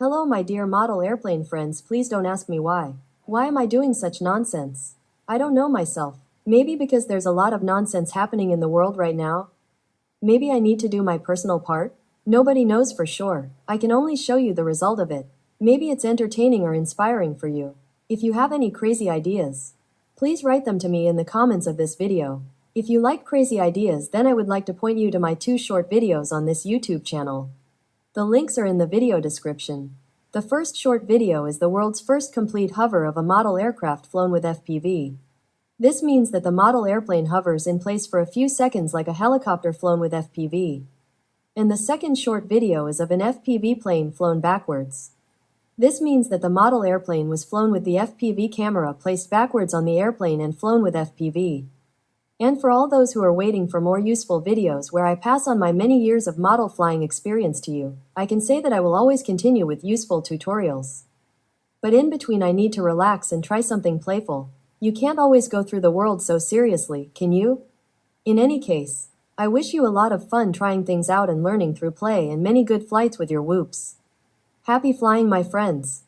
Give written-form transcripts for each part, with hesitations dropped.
Hello my dear model airplane friends, please don't ask me why. Why am I doing such nonsense? I don't know myself. Maybe because there's a lot of nonsense happening in the world right now? Maybe I need to do my personal part? Nobody knows for sure. I can only show you the result of it. Maybe it's entertaining or inspiring for you. If you have any crazy ideas, please write them to me in the comments of this video. If you like crazy ideas, then I would like to point you to my 2 short videos on this YouTube channel. The links are in the video description. The first short video is the world's first complete hover of a model aircraft flown with FPV. This means that the model airplane hovers in place for a few seconds like a helicopter flown with FPV. And the second short video is of an FPV plane flown backwards. This means that the model airplane was flown with the FPV camera placed backwards on the airplane and flown with FPV. And for all those who are waiting for more useful videos where I pass on my many years of model flying experience to you, I can say that I will always continue with useful tutorials. But in between I need to relax and try something playful. You can't always go through the world so seriously, can you? In any case, I wish you a lot of fun trying things out and learning through play and many good flights with your whoops. Happy flying my friends!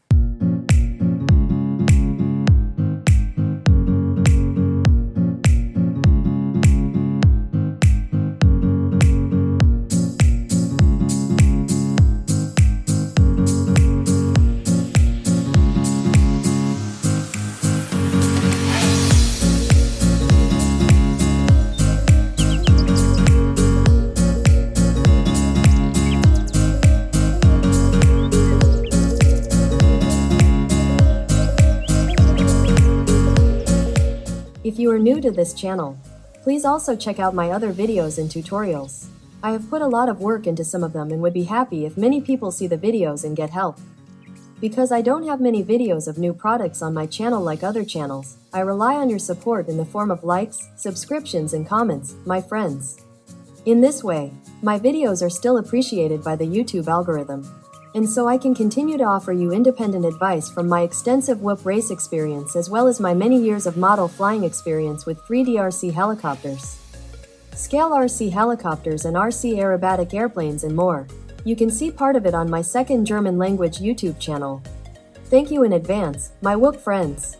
If you are new to this channel, please also check out my other videos and tutorials. I have put a lot of work into some of them and would be happy if many people see the videos and get help. Because I don't have many videos of new products on my channel like other channels, I rely on your support in the form of likes, subscriptions and comments, my friends. In this way, my videos are still appreciated by the YouTube algorithm. And so I can continue to offer you independent advice from my extensive whoop race experience as well as my many years of model flying experience with 3D RC helicopters, scale RC helicopters and RC aerobatic airplanes and more. You can see part of it on my second German language YouTube channel. Thank you in advance, my whoop friends.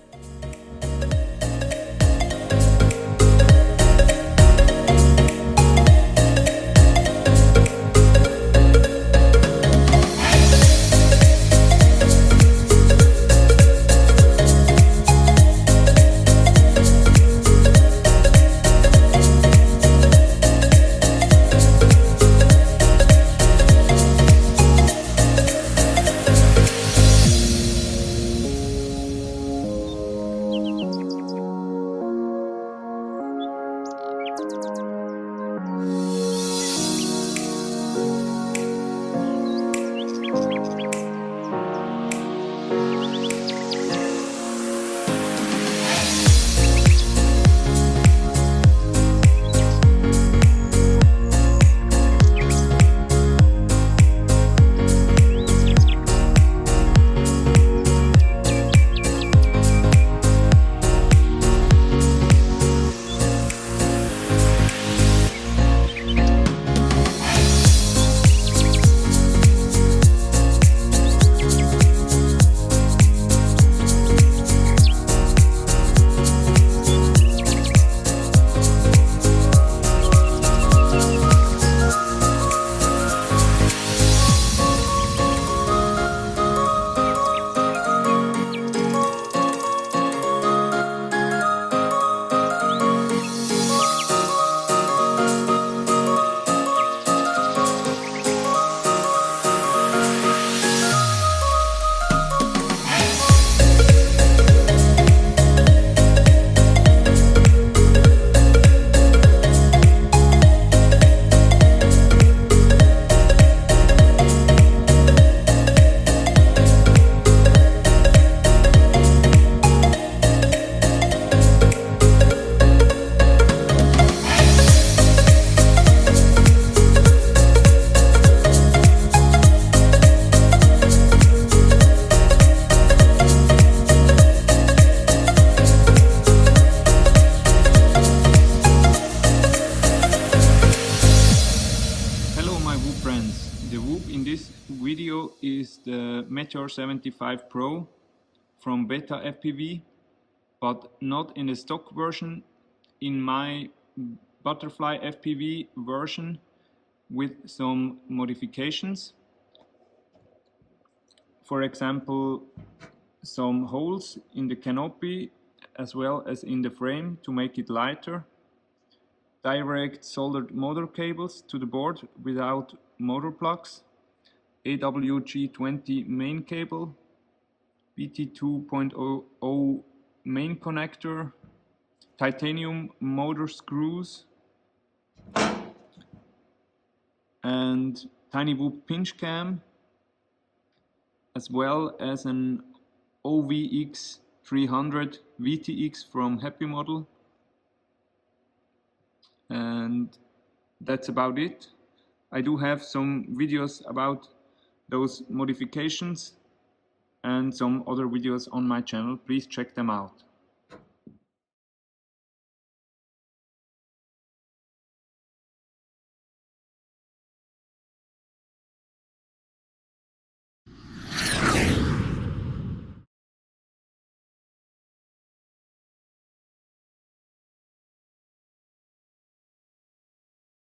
The whoop in this video is the Meteor 75 Pro from Betafpv, but not in the stock version, in my ButterflyFPV version with some modifications. For example, some holes in the canopy as well as in the frame to make it lighter. Direct soldered motor cables to the board without motor plugs. AWG20 main cable. BT 2.0 main connector. Titanium motor screws. And tinywhoop pinch cam, as well as an OVX 300 VTX from Happy Model. And that's about it. I do have some videos about those modifications and some other videos on my channel. Please check them out.